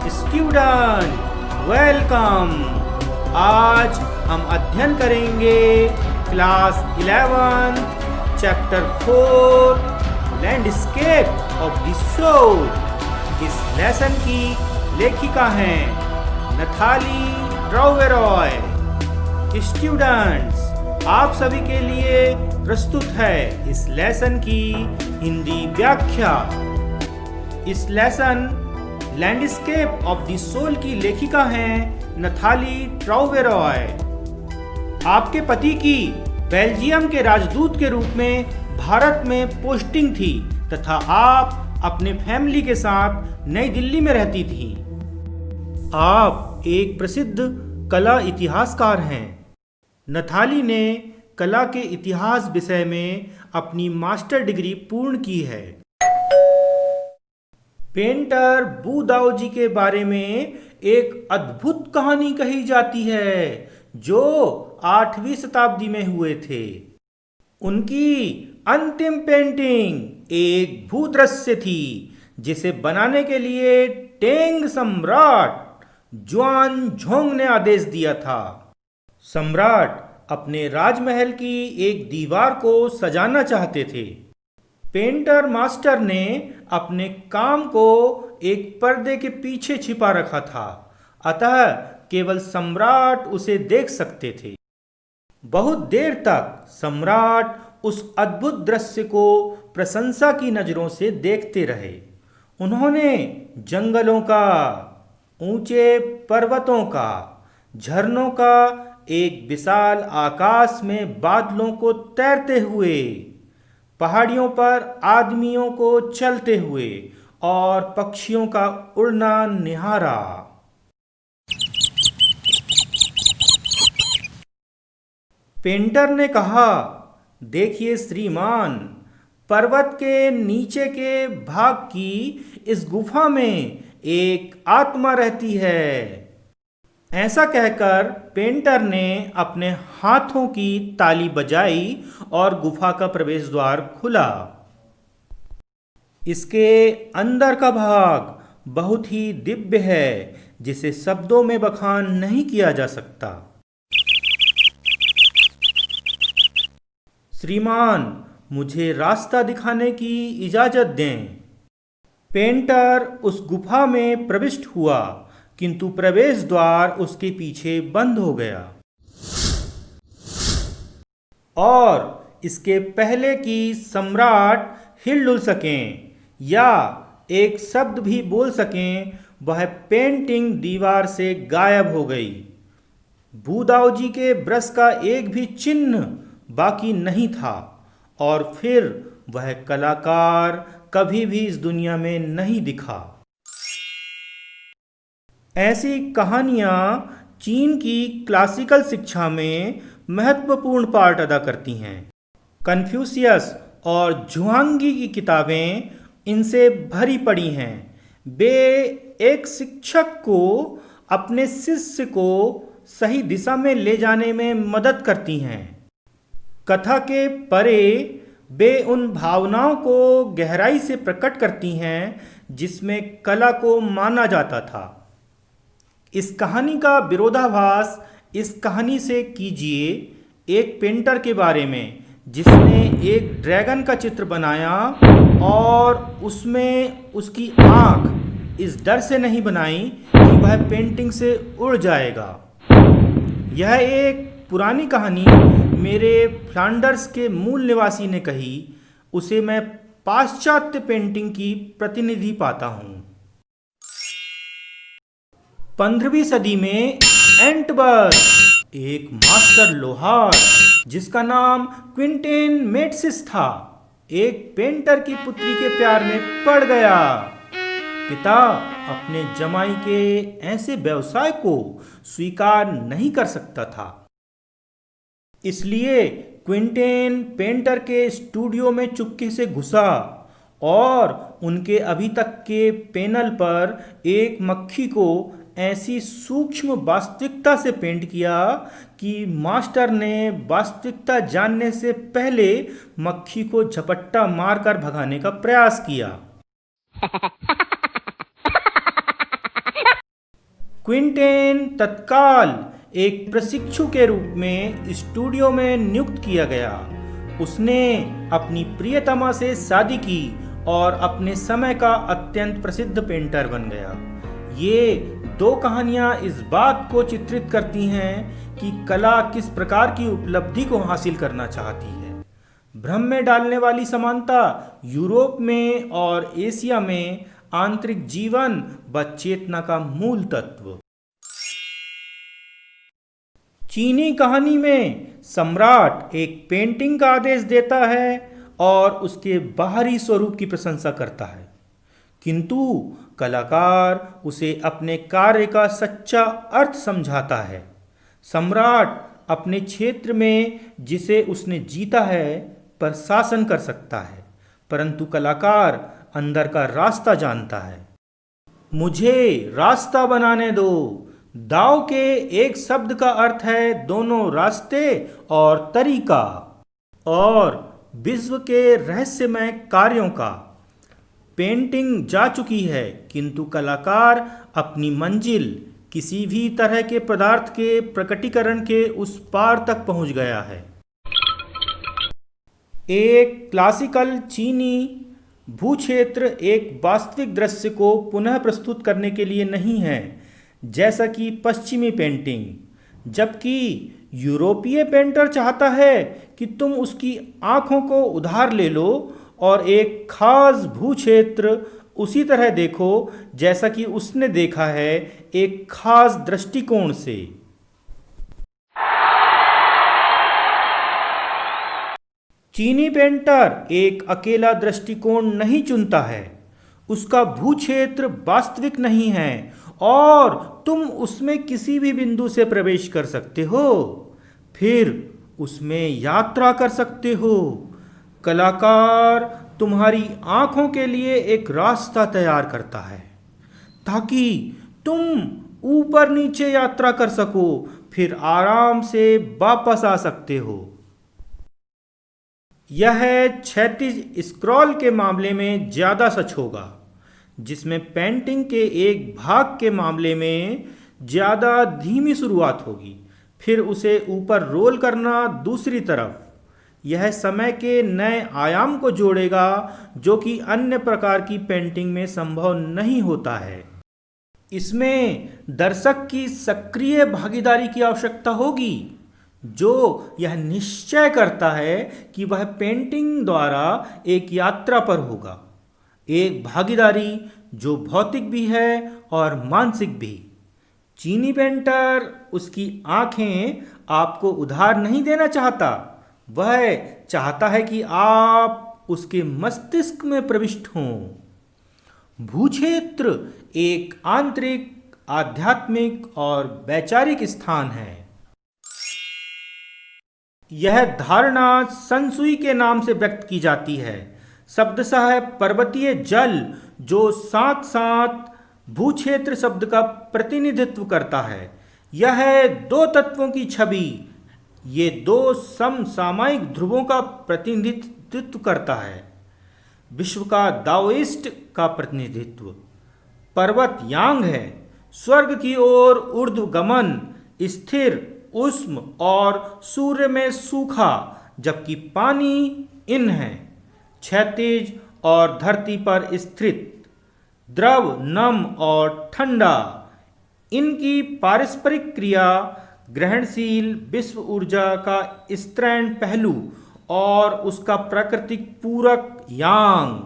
Student welcome. आज हम अध्ययन करेंगे class 11 chapter 4 landscape of the soul. इस लेसन की लेखिका हैं नथाली ट्राउवेरॉय। स्टूडेंट्स, आप सभी के लिए प्रस्तुत है इस लेसन की हिंदी व्याख्या। इस lesson landscape of the soul की लेखिका हैं नथाली ट्राउवेरॉय। आपके पति की बेल्जियम के राजदूत के रूप में भारत में पोस्टिंग थी तथा आप अपने फैमिली के साथ नई दिल्ली में रहती थी। आप एक प्रसिद्ध कला इतिहासकार हैं। नथाली ने कला के इतिहास विषय में अपनी मास्टर डिग्री पूर्ण की है। पेंटर बू दाओजी के बारे में एक अद्भुत कहानी कही जाती है जो 8वीं शताब्दी में हुए थे। उनकी अंतिम पेंटिंग एक भूदृश्य थी जिसे बनाने के लिए टेंग सम्राट जुआनझोंग ने आदेश दिया था। सम्राट अपने राजमहल की एक दीवार को सजाना चाहते थे। पेंटर मास्टर ने अपने काम को एक पर्दे के पीछे छिपा रखा था, अतः केवल सम्राट उसे देख सकते थे। बहुत देर तक सम्राट उस अद्भुत दृश्य को प्रशंसा की नजरों से देखते रहे। उन्होंने जंगलों का, ऊंचे पर्वतों का, झरनों का, एक विशाल आकाश में बादलों को तैरते हुए, पहाड़ियों पर आदमियों को चलते हुए और पक्षियों का उड़ना निहारा। पेंटर ने कहा, देखिए श्रीमान, पर्वत के नीचे के भाग की इस गुफा में एक आत्मा रहती है। ऐसा कहकर पेंटर ने अपने हाथों की ताली बजाई और गुफा का प्रवेश द्वार खुला। इसके अंदर का भाग बहुत ही दिव्य है जिसे शब्दों में बखान नहीं किया जा सकता। श्रीमान, मुझे रास्ता दिखाने की इजाजत दें। पेंटर उस गुफा में प्रविष्ट हुआ, किंतु प्रवेश द्वार उसके पीछे बंद हो गया। और इसके पहले कि सम्राट हिल सकें या एक शब्द भी बोल सकें, वह पेंटिंग दीवार से गायब हो गई। बूदाओजी के ब्रश का एक भी चिन्ह बाकी नहीं था और फिर वह कलाकार कभी भी इस दुनिया में नहीं दिखा। ऐसी कहानियाँ चीन की क्लासिकल शिक्षा में महत्वपूर्ण पार्ट अदा करती हैं। कन्फ्यूशियस और झुआंगी की किताबें इनसे भरी पड़ी हैं। वे एक शिक्षक को अपने शिष्य को सही दिशा में ले जाने में मदद करती हैं। कथा के परे वे उन भावनाओं को गहराई से प्रकट करती हैं जिसमें कला को माना जाता था। इस कहानी का विरोधाभास इस कहानी से कीजिए, एक पेंटर के बारे में जिसने एक ड्रैगन का चित्र बनाया और उसमें उसकी आँख इस डर से नहीं बनाई कि वह पेंटिंग से उड़ जाएगा। यह एक पुरानी कहानी मेरे फ्लांडर्स के मूल निवासी ने कही। उसे मैं पाश्चात्य पेंटिंग की प्रतिनिधि पाता हूँ। 15वीं सदी में एंटवर्प एक मास्टर लोहार जिसका नाम क्विंटेन मेट्सिस था, एक पेंटर की पुत्री के प्यार में पड़ गया। पिता अपने जमाई के ऐसे व्यवसाय को स्वीकार नहीं कर सकता था, इसलिए क्विंटेन पेंटर के स्टूडियो में चुपके से घुसा और उनके अभी तक के पैनल पर एक मक्खी को ऐसी सूक्ष्म वास्तविकता से पेंट किया कि मास्टर ने वास्तविकता जानने से पहले मक्खी को झपट्टा मारकर भगाने का प्रयास किया। क्विंटेन तत्काल एक प्रशिक्षु के रूप में स्टूडियो में नियुक्त किया गया। उसने अपनी प्रियतमा से शादी की और अपने समय का अत्यंत प्रसिद्ध पेंटर बन गया। ये दो कहानियां इस बात को चित्रित करती हैं कि कला किस प्रकार की उपलब्धि को हासिल करना चाहती है। भ्रम में डालने वाली समानता यूरोप में और एशिया में आंतरिक जीवन व चेतना का मूल तत्व। चीनी कहानी में सम्राट एक पेंटिंग का आदेश देता है और उसके बाहरी स्वरूप की प्रशंसा करता है, किंतु कलाकार उसे अपने कार्य का सच्चा अर्थ समझाता है। सम्राट अपने क्षेत्र में जिसे उसने जीता है पर शासन कर सकता है, परंतु कलाकार अंदर का रास्ता जानता है। मुझे रास्ता बनाने दो। दाव के एक शब्द का अर्थ है दोनों रास्ते और तरीका, और विश्व के रहस्यमय कार्यों का। पेंटिंग जा चुकी है, किंतु कलाकार अपनी मंजिल किसी भी तरह के पदार्थ के प्रकटीकरण के उस पार तक पहुंच गया है। एक क्लासिकल चीनी भूक्षेत्र एक वास्तविक दृश्य को पुनः प्रस्तुत करने के लिए नहीं है, जैसा कि पश्चिमी पेंटिंग, जबकि यूरोपीय पेंटर चाहता है कि तुम उसकी आंखों को उधार ले लो और एक खास भूक्षेत्र उसी तरह देखो जैसा कि उसने देखा है, एक खास दृष्टिकोण से। चीनी पेंटर एक अकेला दृष्टिकोण नहीं चुनता है, उसका भूक्षेत्र वास्तविक नहीं है और तुम उसमें किसी भी बिंदु से प्रवेश कर सकते हो, फिर उसमें यात्रा कर सकते हो। कलाकार तुम्हारी आंखों के लिए एक रास्ता तैयार करता है ताकि तुम ऊपर नीचे यात्रा कर सको, फिर आराम से वापस आ सकते हो। यह क्षैतिज स्क्रॉल के मामले में ज़्यादा सच होगा, जिसमें पेंटिंग के एक भाग के मामले में ज़्यादा धीमी शुरुआत होगी, फिर उसे ऊपर रोल करना दूसरी तरफ। यह समय के नए आयाम को जोड़ेगा जो कि अन्य प्रकार की पेंटिंग में संभव नहीं होता है। इसमें दर्शक की सक्रिय भागीदारी की आवश्यकता होगी, जो यह निश्चय करता है कि वह पेंटिंग द्वारा एक यात्रा पर होगा, एक भागीदारी जो भौतिक भी है और मानसिक भी। चीनी पेंटर उसकी आंखें आपको उधार नहीं देना चाहता, वह चाहता है कि आप उसके मस्तिष्क में प्रविष्ट हों। भूक्षेत्र एक आंतरिक, आध्यात्मिक और वैचारिक स्थान है। यह धारणा संसुई के नाम से व्यक्त की जाती है, शब्दशः पर्वतीय जल, जो साथ साथ भूक्षेत्र शब्द का प्रतिनिधित्व करता है। यह है दो तत्वों की छवि, ये दो समसामयिक ध्रुवों का प्रतिनिधित्व करता है। विश्व का दाओइस्ट का प्रतिनिधित्व। पर्वत यांग है, स्वर्ग की ओर ऊर्ध्वगमन, स्थिर, उष्ण और सूर्य में सूखा, जबकि पानी इन है, क्षैतिज और धरती पर स्थित, द्रव, नम और ठंडा। इनकी पारस्परिक क्रिया ग्रहणशील विश्व ऊर्जा का स्त्रैण पहलू और उसका प्राकृतिक पूरक यांग,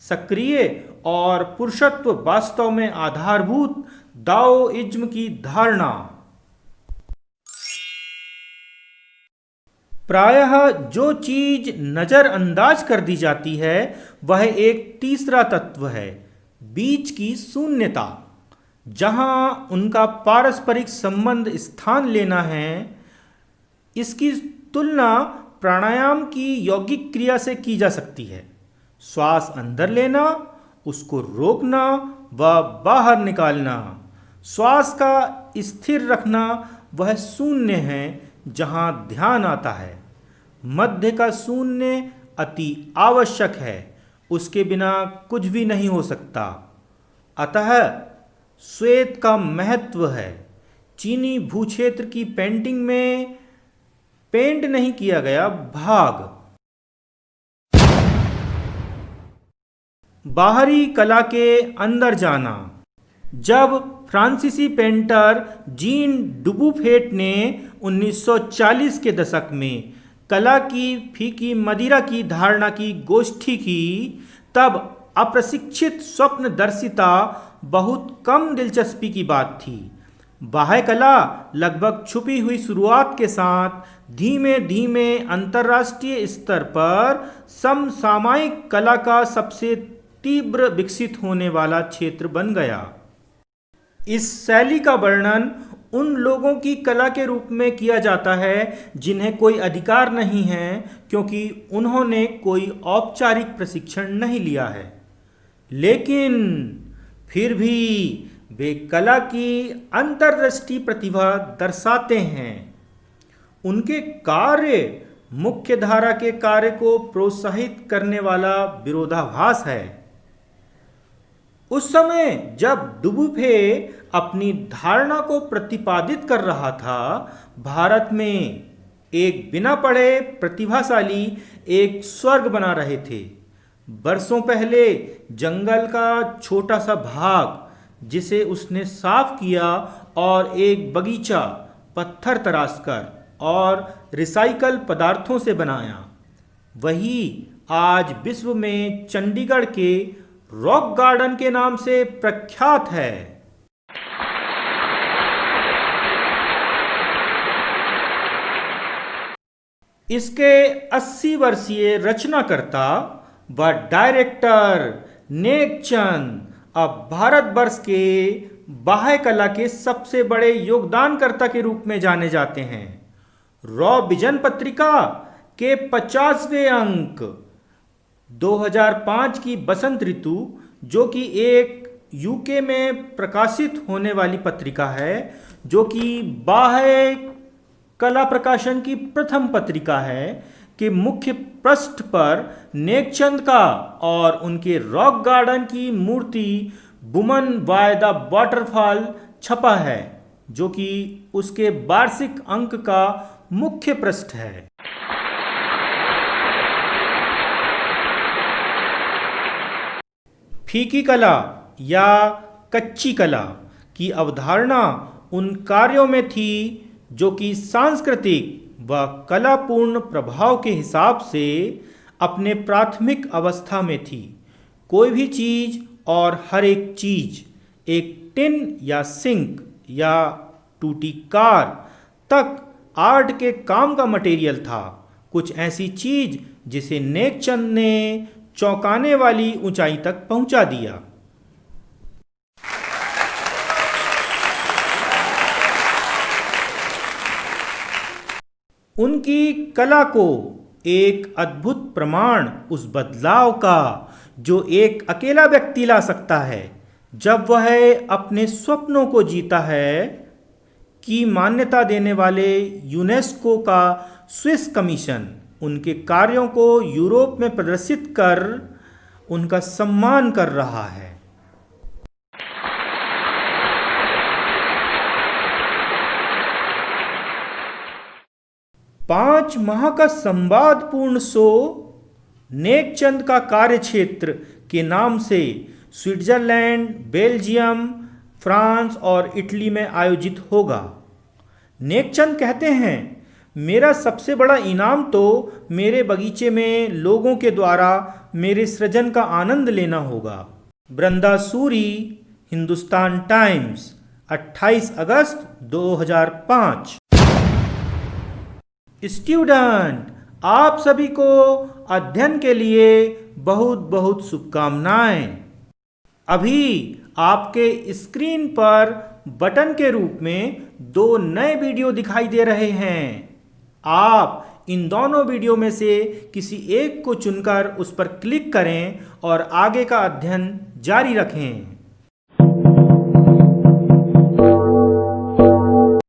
सक्रिय और पुरुषत्व वास्तव में आधारभूत दाओइज्म की धारणा। प्रायः जो चीज नजरअंदाज कर दी जाती है वह एक तीसरा तत्व है, बीच की शून्यता, जहां उनका पारस्परिक संबंध स्थान लेना है। इसकी तुलना प्राणायाम की यौगिक क्रिया से की जा सकती है। श्वास अंदर लेना, उसको रोकना व बाहर निकालना। श्वास का स्थिर रखना वह शून्य है जहां ध्यान आता है। मध्य का शून्य अति आवश्यक है, उसके बिना कुछ भी नहीं हो सकता। अतः श्वेत का महत्व है। चीनी भूक्षेत्र की पेंटिंग में पेंट नहीं किया गया भाग। बाहरी कला के अंदर जाना। जब फ्रांसीसी पेंटर जीन डुबुफेट ने 1940 के दशक में कला की फीकी मदिरा की धारणा की गोष्ठी की, तब अप्रशिक्षित स्वप्नदर्शिता बहुत कम दिलचस्पी की बात थी। बाह्य कला लगभग छुपी हुई शुरुआत के साथ धीमे धीमे अंतर्राष्ट्रीय स्तर पर समसामयिक कला का सबसे तीव्र विकसित होने वाला क्षेत्र बन गया। इस शैली का वर्णन उन लोगों की कला के रूप में किया जाता है जिन्हें कोई अधिकार नहीं है, क्योंकि उन्होंने कोई औपचारिक प्रशिक्षण नहीं लिया है, लेकिन फिर भी वे कला की अंतर्दृष्टि प्रतिभा दर्शाते हैं। उनके कार्य मुख्य धारा के कार्य को प्रोत्साहित करने वाला विरोधाभास है। उस समय जब डुबुफे अपनी धारणा को प्रतिपादित कर रहा था, भारत में एक बिना पढ़े प्रतिभाशाली एक स्वर्ग बना रहे थे। बरसों पहले जंगल का छोटा सा भाग जिसे उसने साफ किया और एक बगीचा पत्थर तराशकर और रिसाइकल पदार्थों से बनाया, वही आज विश्व में चंडीगढ़ के रॉक गार्डन के नाम से प्रख्यात है। इसके 80 वर्षीय रचनाकर्ता व डायरेक्टर नेकचंद अब भारतवर्ष के बाह्य कला के सबसे बड़े योगदानकर्ता के रूप में जाने जाते हैं। रॉ विजन पत्रिका के 50वें अंक 2005 की बसंत ऋतु, जो कि एक यूके में प्रकाशित होने वाली पत्रिका है, जो कि बाह्य कला प्रकाशन की प्रथम पत्रिका है, के मुख्य पृष्ठ पर नेकचंद का और उनके रॉक गार्डन की मूर्ति वुमन बाय द वाटरफॉल छपा है, जो कि उसके वार्षिक अंक का मुख्य पृष्ठ है। फीकी कला या कच्ची कला की अवधारणा उन कार्यों में थी जो कि सांस्कृतिक व कलापूर्ण प्रभाव के हिसाब से अपने प्राथमिक अवस्था में थी। कोई भी चीज और हर एक चीज, एक टिन या सिंक या टूटी कार तक आर्ट के काम का मटेरियल था। कुछ ऐसी चीज जिसे नेकचंद ने चौंकाने वाली ऊंचाई तक पहुंचा दिया। उनकी कला को एक अद्भुत प्रमाण उस बदलाव का जो एक अकेला व्यक्ति ला सकता है जब वह अपने स्वप्नों को जीता है, की मान्यता देने वाले यूनेस्को का स्विस कमीशन उनके कार्यों को यूरोप में प्रदर्शित कर उनका सम्मान कर रहा है। 5 माह का संवादपूर्ण शो नेकचंद का कार्यक्षेत्र के नाम से स्विट्जरलैंड, बेल्जियम, फ्रांस और इटली में आयोजित होगा। नेकचंद कहते हैं, मेरा सबसे बड़ा इनाम तो मेरे बगीचे में लोगों के द्वारा मेरे सृजन का आनंद लेना होगा। वृंदा सूरी, हिंदुस्तान टाइम्स, 28 अगस्त 2005। स्टूडेंट, आप सभी को अध्ययन के लिए बहुत बहुत शुभकामनाएं। अभी आपके स्क्रीन पर बटन के रूप में 2 नए वीडियो दिखाई दे रहे हैं। आप इन दोनों वीडियो में से किसी एक को चुनकर उस पर क्लिक करें और आगे का अध्ययन जारी रखें।